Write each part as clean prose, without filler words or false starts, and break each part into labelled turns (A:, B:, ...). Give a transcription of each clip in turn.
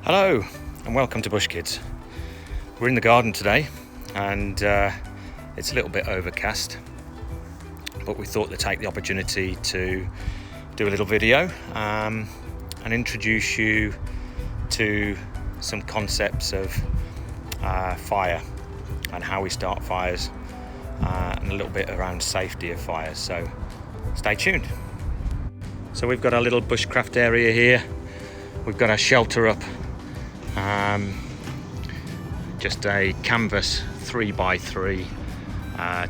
A: Hello and welcome to Bush Kids. We're in the garden today and it's a little bit overcast, but we thought to take the opportunity to do a little video and introduce you to some concepts of fire and how we start fires and a little bit around safety of fires, so stay tuned. So we've got our little bushcraft area here. We've got our shelter up, just a canvas 3x3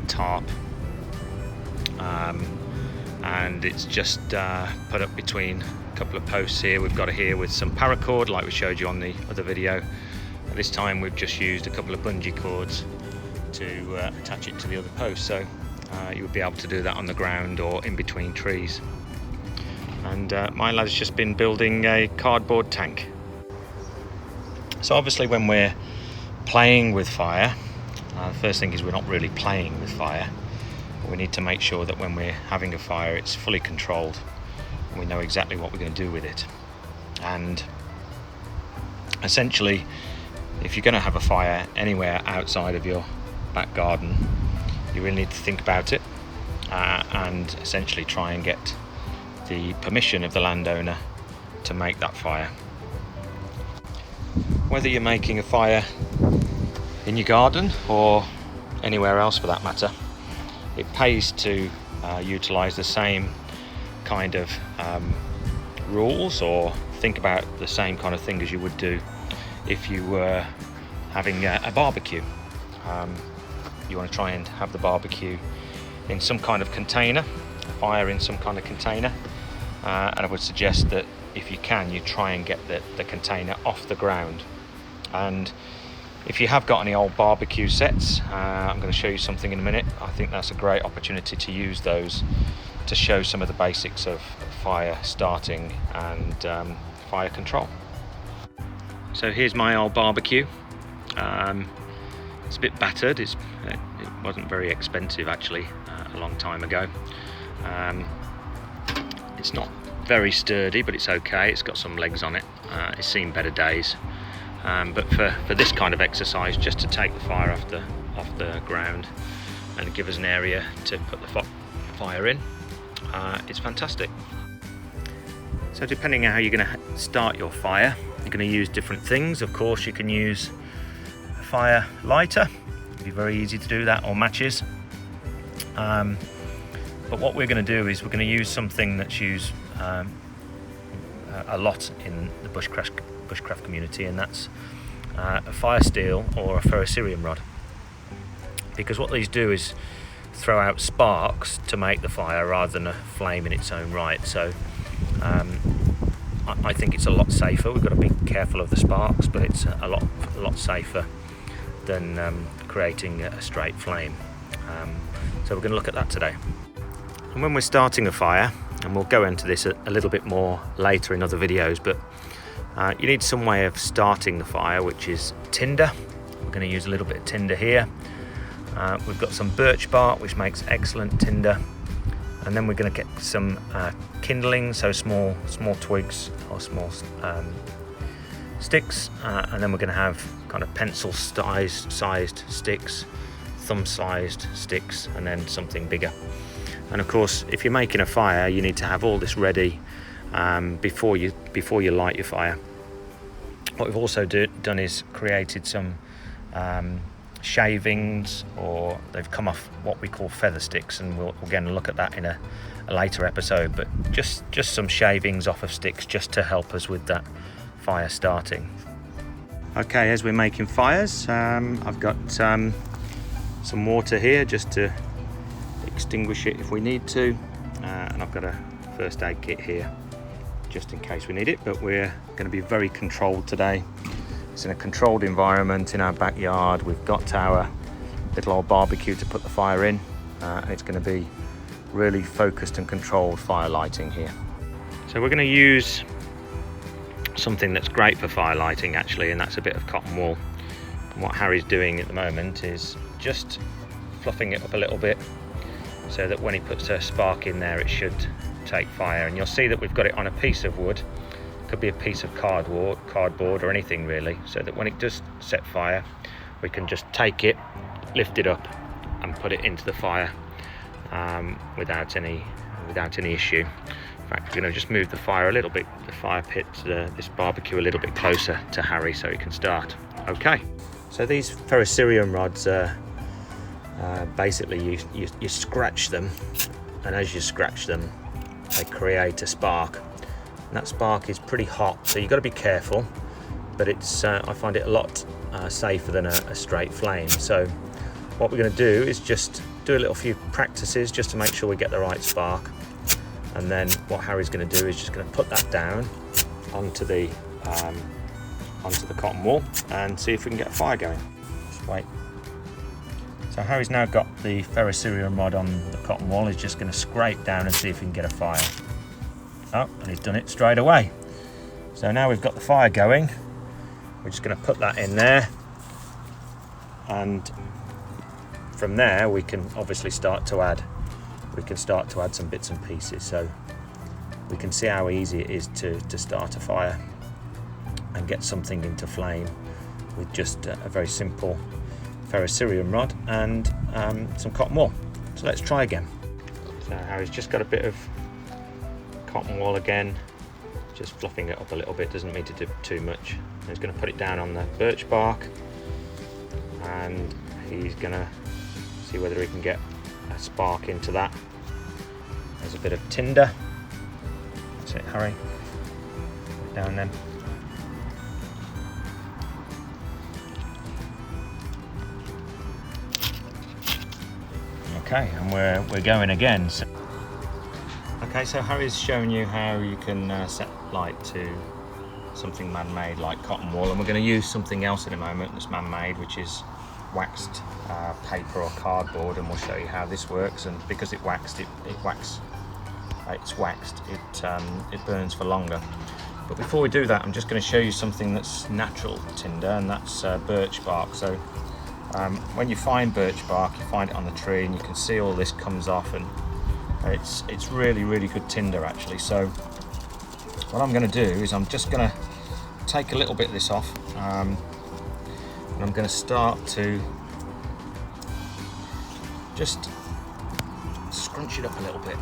A: tarp, and it's just put up between a couple of posts here. We've got it here with some paracord like we showed you on the other video. This time we've just used a couple of bungee cords to attach it to the other post, so you would be able to do that on the ground or in between trees. And my lad's just been building a cardboard tank. So obviously when we're playing with fire, the first thing is we're not really playing with fire. We need to make sure that when we're having a fire it's fully controlled and we know exactly what we're going to do with it. And essentially, if you're going to have a fire anywhere outside of your back garden, you really need to think about it and essentially try and get the permission of the landowner to make that fire. Whether you're making a fire in your garden or anywhere else for that matter, it pays to utilise the same kind of rules or think about the same kind of thing as you would do if you were having a barbecue. You want to try and have the barbecue in some kind of container, a fire in some kind of container, and I would suggest that if you can, you try and get the container off the ground. And if you have got any old barbecue sets, I'm going to show you something in a minute. I think that's a great opportunity to use those to show some of the basics of fire starting and fire control. So here's my old barbecue. It's a bit battered. It wasn't very expensive actually a long time ago. It's not very sturdy, but it's okay. It's got some legs on it. It's seen better days. But for this kind of exercise, just to take the fire off the ground and give us an area to put the fire in, it's fantastic. So depending on how you're going to start your fire, you're going to use different things. Of course, you can use a fire lighter. It'd be very easy to do that, or matches. But what we're going to do is we're going to use something that's used a lot in the bushcraft community, and that's a fire steel or a ferrocerium rod, because what these do is throw out sparks to make the fire rather than a flame in its own right. So I think it's a lot safer. We've got to be careful of the sparks, but it's a lot safer than creating a straight flame. So we're going to look at that today. And when we're starting a fire, and we'll go into this a little bit more later in other videos, but you need some way of starting the fire, which is tinder. We're going to use a little bit of tinder here. We've got some birch bark, which makes excellent tinder, and then we're going to get some kindling, so small twigs or small sticks, and then we're going to have kind of pencil-sized sticks, thumb-sized sticks, and then something bigger. And of course, if you're making a fire, you need to have all this ready before you light your fire. What we've also done is created some shavings, or they've come off what we call feather sticks, and we'll again look at that in a later episode. But just some shavings off of sticks, just to help us with that fire starting. Okay, as we're making fires, I've got some water here just to extinguish it if we need to, and I've got a first aid kit here just in case we need it, but we're going to be very controlled today. It's in a controlled environment in our backyard. We've got our little old barbecue to put the fire in, and it's going to be really focused and controlled fire lighting here. So we're going to use something that's great for fire lighting actually, and that's a bit of cotton wool. And what Harry's doing at the moment is just fluffing it up a little bit so that when he puts a spark in there it should take fire. And you'll see that we've got it on a piece of wood, Could be a piece of cardboard or anything really, so that when it does set fire, we can just take it, lift it up and put it into the fire without any issue. In fact, we're going to just move the fire a little bit, the fire pit, this barbecue a little bit closer to Harry so he can start. Okay, so these ferrocerium rods basically you scratch them, and as you scratch them they create a spark, and that spark is pretty hot, so you've got to be careful, but it's I find it a lot safer than a straight flame. So what we're going to do is just do a little few practices just to make sure we get the right spark, and then what Harry's going to do is just going to put that down onto the cotton wool and see if we can get a fire going. Just wait. So Harry's now got the ferrocerium rod on the cotton wool. He's just going to scrape down and see if he can get a fire. Oh, and he's done it straight away. So now we've got the fire going. We're just going to put that in there, and from there we can obviously start to add some bits and pieces. So we can see how easy it is to start a fire and get something into flame with just a very simple ferrocerium rod and some cotton wool. So let's try again. So Harry's just got a bit of cotton wool again, just fluffing it up a little bit, doesn't need to do too much. He's going to put it down on the birch bark, and he's going to see whether he can get a spark into that. There's a bit of tinder. That's it, Harry. Put it down then. Okay, and we're going again. Okay, so Harry's showing you how you can set light to something man-made like cotton wool, and we're going to use something else in a moment that's man-made, which is waxed paper or cardboard, and we'll show you how this works. And because it's waxed, it burns for longer. But before we do that, I'm just going to show you something that's natural tinder, and that's birch bark. So when you find birch bark, you find it on the tree, and you can see all this comes off, and it's really good tinder actually. So what I'm going to do is I'm just going to take a little bit of this off, and I'm going to start to just scrunch it up a little bit.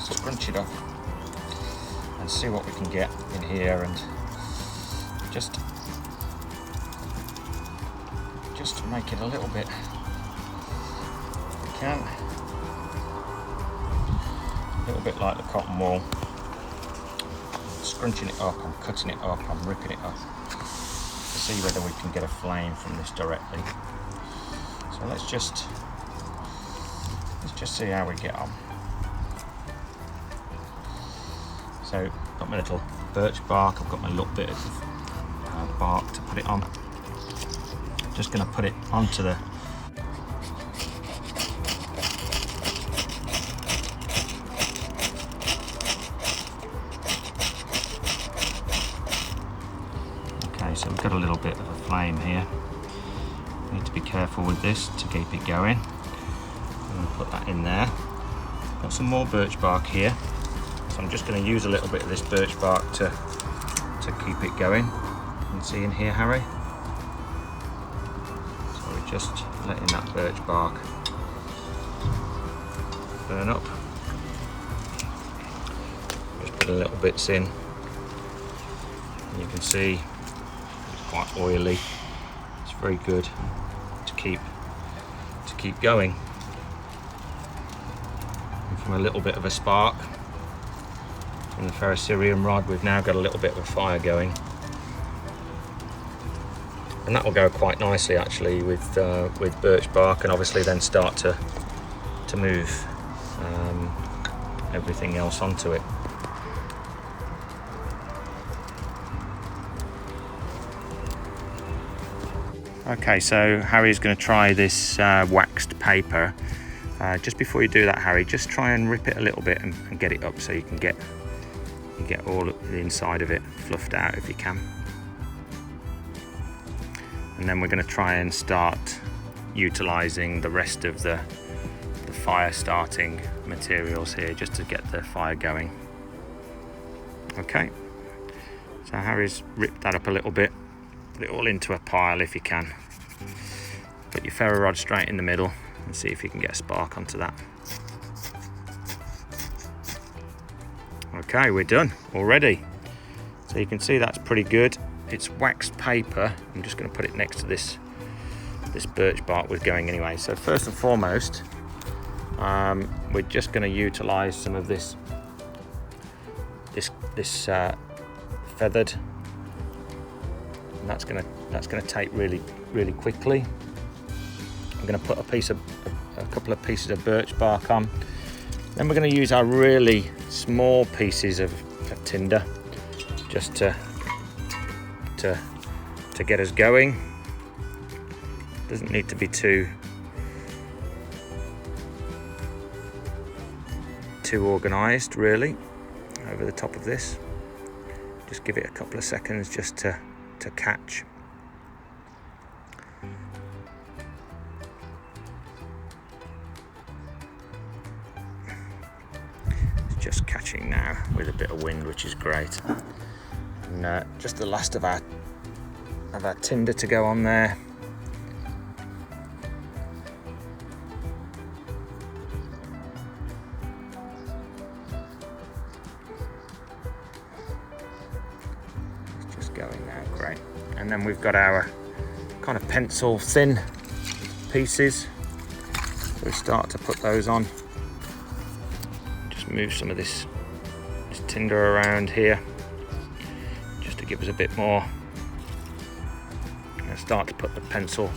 A: Scrunch it up and see what we can get in here, and just make it a little bit, if we can, a little bit like the cotton wool. Scrunching it up, I'm cutting it up, I'm ripping it up to see whether we can get a flame from this directly. So let's just see how we get on. So I've got my little birch bark, I've got my little bit of bark to put it on. Just going to put it onto the so we've got a little bit of a flame here. Need to be careful with this to keep it going. I'm going to put that in there. Got some more birch bark here, so I'm just going to use a little bit of this birch bark to keep it going. You can see in here, Harry. So we're just letting that birch bark burn up. Just put a little bits in. And you can see quite oily. It's very good to keep going. And from a little bit of a spark from the ferrocerium rod, we've now got a little bit of a fire going, and that will go quite nicely actually with birch bark, and obviously then start to move everything else onto it. Okay, so Harry's going to try this waxed paper. Just before you do that, Harry, just try and rip it a little bit and get it up so you can get all of the inside of it fluffed out if you can. And then we're going to try and start utilising the rest of the fire starting materials here just to get the fire going. Okay. So Harry's ripped that up a little bit. Put it all into a pile if you can. Put your ferro rod straight in the middle and see if you can get a spark onto that. Okay, we're done already. So you can see that's pretty good. It's waxed paper. I'm just going to put it next to this birch bark we're going anyway. So first and foremost, we're just going to utilize some of this feathered, and that's going to take really quickly. I'm going to put a couple of pieces of birch bark on. Then we're going to use our really small pieces of tinder just to get us going. Doesn't need to be too organized really over the top of this. Just give it a couple of seconds just to catch. It's just catching now with a bit of wind, which is great. And just the last of our tinder to go on there. Going now, great. And then we've got our kind of pencil thin pieces. So we start to put those on. Just move some of this tinder around here just to give us a bit more. And start to put the pencil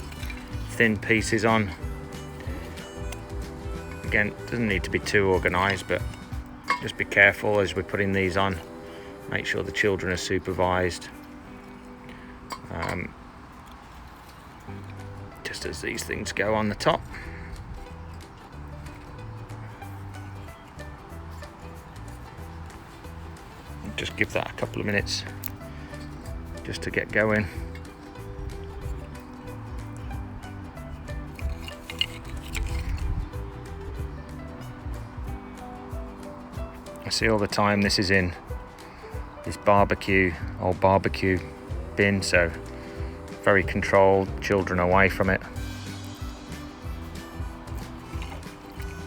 A: thin pieces on. Again, doesn't need to be too organized, but just be careful as we're putting these on. Make sure the children are supervised. Just as these things go on the top. Just give that a couple of minutes just to get going. I see all the time this is in this old barbecue bin, so very controlled, children away from it.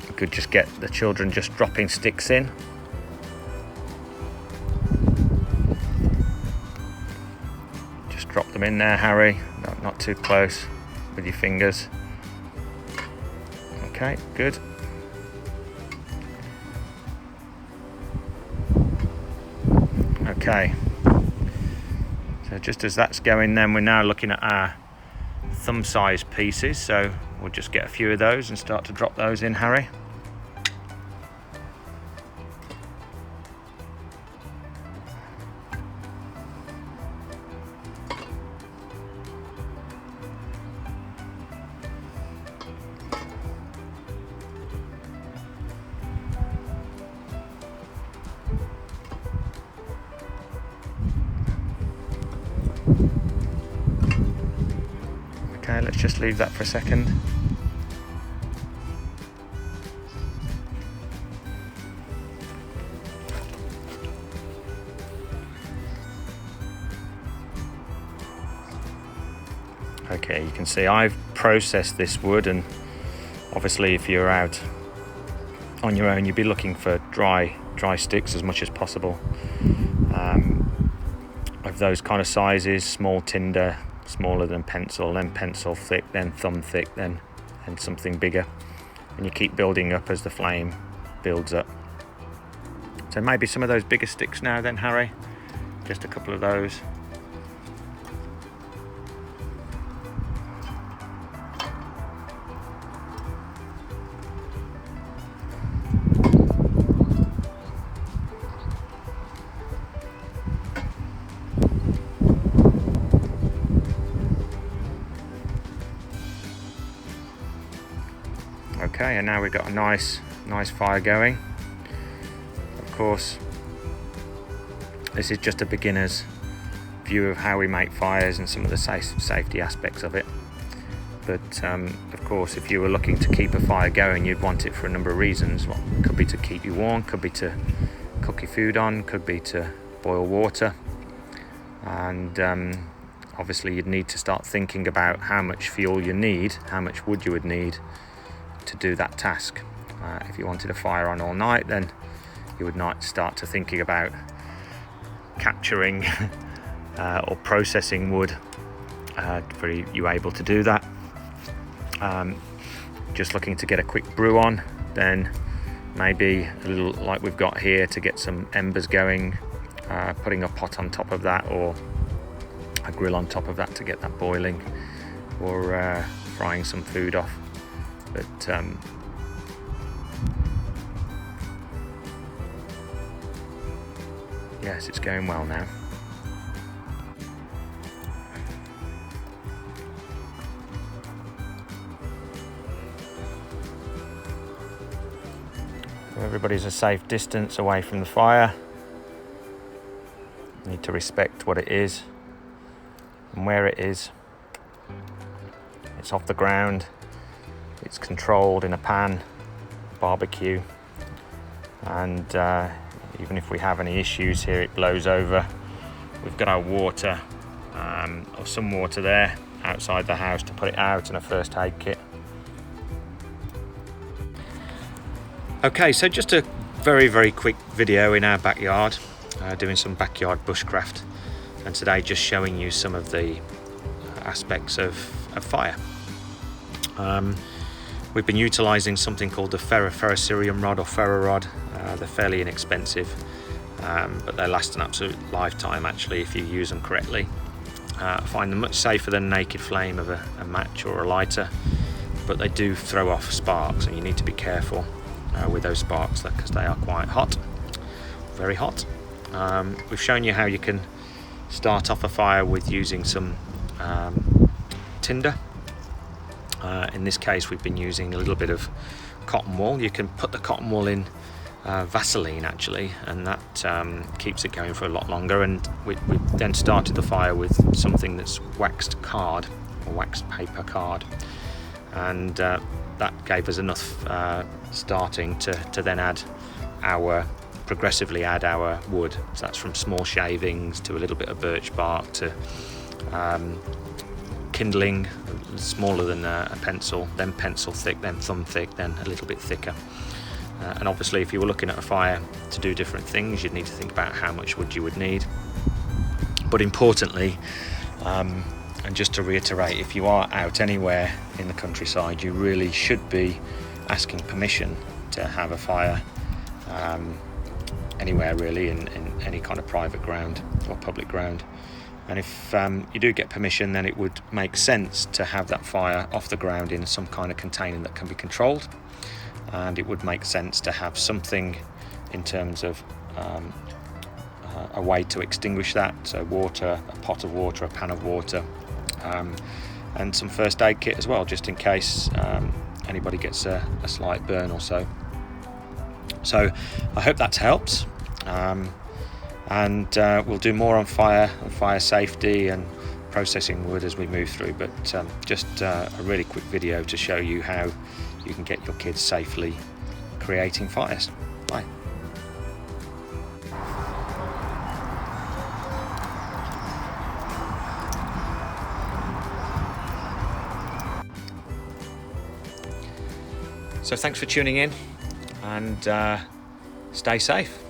A: We could just get the children just dropping sticks in. Just drop them in there, Harry. No, not too close with your fingers. Okay, good. Okay. So just as that's going, then we're now looking at our thumb size pieces, so we'll just get a few of those and start to drop those in, Harry. Okay, let's just leave that for a second. Okay, you can see I've processed this wood, and obviously if you're out on your own, you'd be looking for dry sticks as much as possible. Of those kind of sizes, small tinder, smaller than pencil, then pencil thick, then thumb thick, and something bigger. And you keep building up as the flame builds up. So maybe some of those bigger sticks now then, Harry. Just a couple of those. Okay, and now we've got a nice fire going. Of course, this is just a beginner's view of how we make fires and some of the safety aspects of it. But of course, if you were looking to keep a fire going, you'd want it for a number of reasons. Well, it could be to keep you warm, could be to cook your food on, could be to boil water. and obviously you'd need to start thinking about how much fuel you need, how much wood you would need to do that task. If you wanted a fire on all night, then you would not start to thinking about capturing or processing wood for you able to do that. Just looking to get a quick brew on, then maybe a little like we've got here to get some embers going, putting a pot on top of that or a grill on top of that to get that boiling, or frying some food off. But yes, it's going well now. Everybody's a safe distance away from the fire. You need to respect what it is and where it is. It's off the ground, it's controlled in a pan, barbecue, and even if we have any issues here, it blows over. We've got our water, or some water there outside the house to put it out, and a first aid kit. Okay, so just a very quick video in our backyard, doing some backyard bushcraft, and today just showing you some of the aspects of fire. We've been utilising something called the ferrocerium rod or ferro rod. They're fairly inexpensive, but they last an absolute lifetime actually if you use them correctly. I find them much safer than a naked flame of a match or a lighter, but they do throw off sparks, and you need to be careful with those sparks because they are quite hot, very hot. We've shown you how you can start off a fire with using some tinder. In this case we've been using a little bit of cotton wool. You can put the cotton wool in Vaseline actually, and that keeps it going for a lot longer. And we then started the fire with something that's waxed card or waxed paper card, and that gave us enough starting to then progressively add our wood. So that's from small shavings to a little bit of birch bark to kindling smaller than a pencil, then pencil thick, then thumb thick, then a little bit thicker. And obviously if you were looking at a fire to do different things, you'd need to think about how much wood you would need. But importantly, and just to reiterate, if you are out anywhere in the countryside, you really should be asking permission to have a fire anywhere really, in any kind of private ground or public ground. And if you do get permission, then it would make sense to have that fire off the ground in some kind of container that can be controlled, and it would make sense to have something in terms of a way to extinguish that, so water, a pot of water, a pan of water, and some first aid kit as well, just in case anybody gets a slight burn or so. So I hope that helps, and we'll do more on fire safety and processing wood as we move through, but just a really quick video to show you how you can get your kids safely creating fires. Bye. So thanks for tuning in, and stay safe.